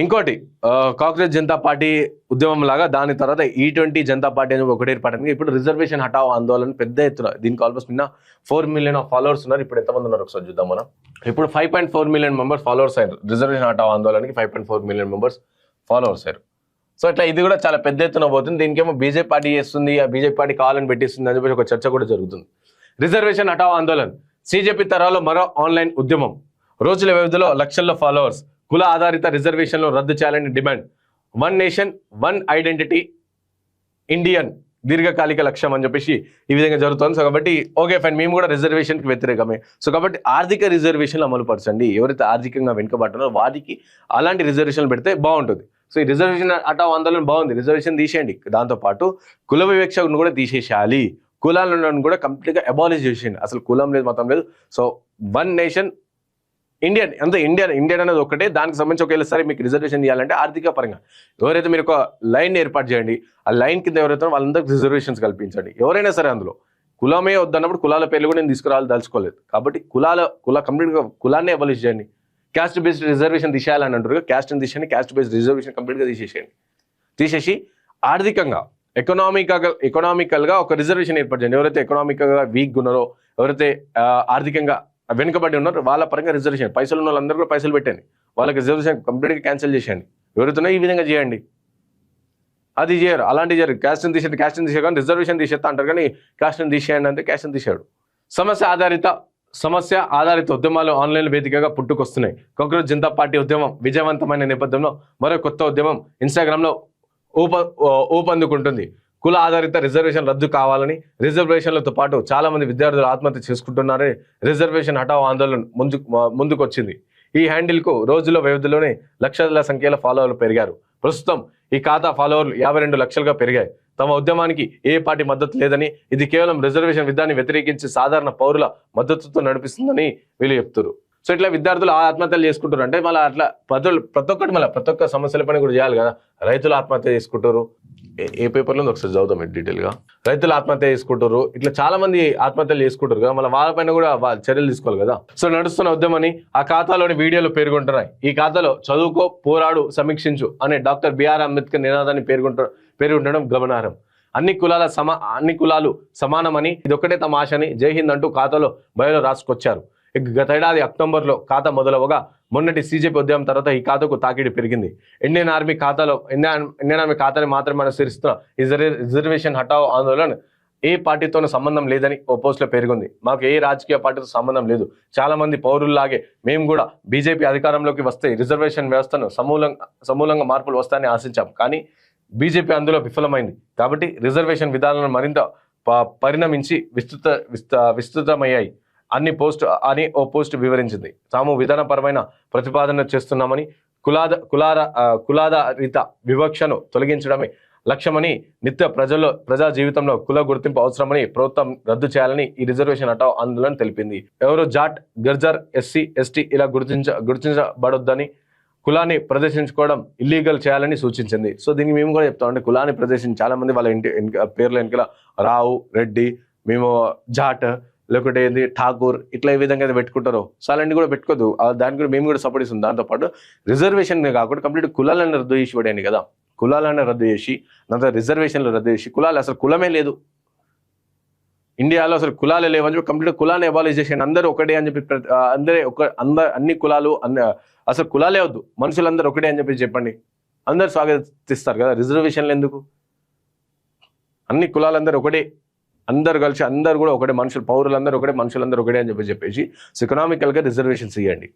ఇంకోటి కాంగ్రెస్ జనతా పార్టీ ఉద్యమం లాగా దాని తర్వాత E20 జనతా పార్టీ అని ఒకటి ఏర్పడింది. ఇప్పుడు రిజర్వేషన్ హటావ్ ఆందోళన పెద్ద ఎత్తున దీనికి ఆల్మోస్ట్ నిన్న 4 మిలియన్ ఫాలోవర్స్ ఉన్నారు. ఇప్పుడు ఎంతమంది ఉన్నారు ఒకసారి చూద్దాం మనం. ఇప్పుడు 5.4 మిలియన్ మెంబర్స్ ఫాలోవర్స్ అయ్యారు. రిజర్వేషన్ హటావ్ ఆందోళనకి 5.4 మిలియన్ మెంబర్స్ ఫాలోవర్స్ అయ్యారు. సో ఇట్లా ఇది కూడా చాలా పెద్ద ఎత్తున పోతుంది. దీనికేమో బీజేపీ పార్టీ చేస్తుంది, ఆ బీజేపీ పార్టీ కావాలని పెట్టిస్తుంది అని చెప్పి ఒక చర్చ కూడా జరుగుతుంది. రిజర్వేషన్ హటావ్ ఆందోళన CJP తరాలో మరో ఆన్లైన్ ఉద్యమం. రోజుల వ్యవధిలో లక్షల్లో ఫాలోవర్స్. కుల ఆధారిత రిజర్వేషన్లు రద్దు చేయాలని demand. One nation one identity Indian దీర్ఘకాలిక లక్ష్యం అని చెప్పేసి ఈ విధంగా జరుగుతుంది. సో కాబట్టి ఓకే ఫైన్, మేము కూడా రిజర్వేషన్కి వ్యతిరేకమే. సో కాబట్టి ఆర్థిక రిజర్వేషన్లు అమలుపరచండి. ఎవరైతే ఆర్థికంగా వెనుకబడ్డారో వారికి అలాంటి రిజర్వేషన్లు పెడితే బాగుంటుంది. సో ఈ రిజర్వేషన్ హటావ్ ఆందోళన బాగుంది, రిజర్వేషన్ తీసేయండి. దాంతోపాటు కుల వివక్షను కూడా తీసేసేయాలి. కులాలను కూడా కంప్లీట్గా అబాలిష్ చేసేయండి. అసలు కులం లేదు, మతం లేదు. సో వన్ నేషన్ ఇండియన్, అంతే ఇండియన్ అనేది ఒకటే. దానికి సంబంధించి ఒకవేళ సరే మీకు రిజర్వేషన్ ఇవ్వాలంటే ఆర్థిక పరంగా ఎవరైతే మీరు ఒక లైన్ ఏర్పాటు చేయండి, ఆ లైన్ కింద ఎవరైతే వాళ్ళందరికీ రిజర్వేషన్స్ కల్పించండి. ఎవరైనా సరే అందులో కులమే వద్దన్నప్పుడు కులాల పేర్లు కూడా నేను తీసుకురావాలి దలుచుకోలేదు. కాబట్టి కంప్లీట్గా కులాన్ని అబాలిష్ చేయండి. క్యాస్ట్ బేస్డ్ రిజర్వేషన్ తీసేయాలని అంటారు. క్యాస్ట్ని తీసేయండి, క్యాస్ట్ బేస్డ్ రిజర్వేషన్ కంప్లీట్గా తీసేసి ఆర్థికంగా ఎకనామికల్గా ఒక రిజర్వేషన్ ఏర్పాటు చేయండి. ఎవరైతే ఎకనామికల్గా వీక్గా ఉన్నారో, ఎవరైతే ఆర్థికంగా వెనుకబడి ఉన్నారు వాళ్ళ పరంగా రిజర్వేషన్, పైసలు ఉన్న వాళ్ళందరూ కూడా పైసలు పెట్టండి, వాళ్ళకి రిజర్వేషన్ కంప్లీట్గా క్యాన్సిల్ చేసేయండి. ఎవరైతే ఈ విధంగా చేయండి. అది చేయరు, అలాంటి చేయరు. క్యాస్ట్ని తీసేయడం కానీ రిజర్వేషన్ తీసేస్తా అంటారు, కానీ క్యాస్ట్ని తీసేయండి అంటే క్యాస్ట్ని తీసాడు. సమస్య ఆధారిత ఉద్యమాలు ఆన్లైన్ వేదికగా పుట్టుకొస్తున్నాయి. కాంగ్రెస్ జనతా పార్టీ ఉద్యమం విజయవంతమైన నేపథ్యంలో మరో కొత్త ఉద్యమం ఇన్స్టాగ్రామ్లో ఊపందుకుంటుంది. కుల ఆధారిత రిజర్వేషన్ రద్దు కావాలని రిజర్వేషన్లతో పాటు చాలా మంది విద్యార్థులు ఆత్మహత్య చేసుకుంటున్నారని రిజర్వేషన్ హటావ్ ఆందోళన ముందుకొచ్చింది. ఈ హ్యాండిల్కు రోజుల వ్యవధిలోనే లక్షల సంఖ్యలో ఫాలోవర్లు పెరిగారు. ప్రస్తుతం ఈ ఖాతా ఫాలోవర్లు 52 లక్షలుగా పెరిగాయి. తమ ఉద్యమానికి ఏ పార్టీ మద్దతు లేదని, ఇది కేవలం రిజర్వేషన్ విధాన్ని వ్యతిరేకించి సాధారణ పౌరుల మద్దతుతో నడిపిస్తుందని వీళ్ళు చెప్తారు. సో ఇట్లా విద్యార్థులు ఆత్మహత్యలు చేసుకుంటారు అంటే మళ్ళీ అట్లా ప్రతి ఒక్క సమస్యల పని కూడా చేయాలి కదా. రైతులు ఆత్మహత్య చేసుకుంటారు, ఏ పేపర్లో ఒకసారి చదువుతాం డీటెయిల్గా. రైతులు ఆత్మహత్య చేసుకుంటారు, ఇట్లా చాలా మంది ఆత్మహత్యలు చేసుకుంటారు కదా. మళ్ళీ వాళ్ళపైన కూడా చర్యలు తీసుకోవాలి కదా. సో నడుస్తున్న ఉద్యమని ఆ ఖాతాలోని వీడియోలు పేర్కొంటున్నాయి. ఈ ఖాతాలో చదువుకో, పోరాడు, సమీక్షించు అనే డాక్టర్ బిఆర్ అంబేద్కర్ నినాదాన్ని పేర్కొంటడం గమనార్హం. అన్ని కులాలు సమానమని, ఇదొక్కటే తమ ఆశని జై హింద్ అంటూ ఖాతాలో బయోలో రాసుకొచ్చారు. గత ఏడాది అక్టోబర్లో ఖాతా మొదలవగా మొన్నటి CJP ఉద్యమం తర్వాత ఈ ఖాతాకు తాకిడి పెరిగింది. ఇండియన్ ఆర్మీ ఖాతాని మాత్రమే అనుసరిస్తున్న ఈ రిజర్వేషన్ హటావ్ ఆందోళన ఏ పార్టీతోనూ సంబంధం లేదని ఓ పోస్టులో పేర్కొంది. మాకు ఏ రాజకీయ పార్టీతో సంబంధం లేదు. చాలా మంది పౌరుల్లాగే మేము కూడా బీజేపీ అధికారంలోకి వస్తే రిజర్వేషన్ వ్యవస్థను సమూలంగా మార్పులు వస్తాయని ఆశించాం. కానీ బీజేపీ అందులో విఫలమైంది. కాబట్టి రిజర్వేషన్ విధానాలను మరింత పరిణమించి విస్తృతమయ్యాయి అని ఓ పోస్ట్ వివరించింది. తాము విధానపరమైన ప్రతిపాదన చేస్తున్నామని, కులాధారిత వివక్షను తొలగించడమే లక్ష్యమని, నిత్య ప్రజా జీవితంలో కుల గుర్తింపు అవసరమని, ప్రభుత్వం రద్దు చేయాలని ఈ రిజర్వేషన్ హటావ్ ఆందోళన తెలిపింది. ఎవరు జాట్, గర్జర్, SC, ST ఇలా గుర్తించబడొద్దని, కులాన్ని ప్రదర్శించుకోవడం ఇల్లీగల్ చేయాలని సూచించింది. సో దీనికి మేము కూడా చెప్తాం. అంటే కులాన్ని ప్రదర్శించి చాలా మంది వాళ్ళ పేర్ల వెనుకల రావు, రెడ్డి, మేము జాట్, లేకుంటే ఏంది ఠాకూర్, ఇట్లా ఈ విధంగా పెట్టుకుంటారో సో అలాంటి కూడా పెట్టుకోదు. దానికి కూడా మేము కూడా సపోర్ట్ ఇస్తుంది. దాంతోపాటు రిజర్వేషన్ కాకుండా కంప్లీట్ కులాలను రద్దు చేసి పడేయండి కదా. కులాలను రద్దు చేసి, దాంతో రిజర్వేషన్లు రద్దు చేసి, కులాలు అసలు కులమే లేదు ఇండియాలో, అసలు కులాలే లేవని చెప్పి కంప్లీట్ కులాన్ని అబాలిష్ చేసేయండి. అందరూ ఒకటే అని చెప్పి అన్ని కులాలు అసలు కులాలే వద్దు, మనుషులందరూ ఒకటే అని చెప్పండి. అందరు స్వాగతిస్తారు కదా. రిజర్వేషన్లు ఎందుకు? అన్ని కులాలందరూ ఒకటే, అందరు కలిసి అందరు కూడా ఒకటే, పౌరులందరూ ఒకటే, మనుషులందరూ ఒకటే అని చెప్పేసి ఎకనామికల్గా రిజర్వేషన్స్ ఇవ్వండి.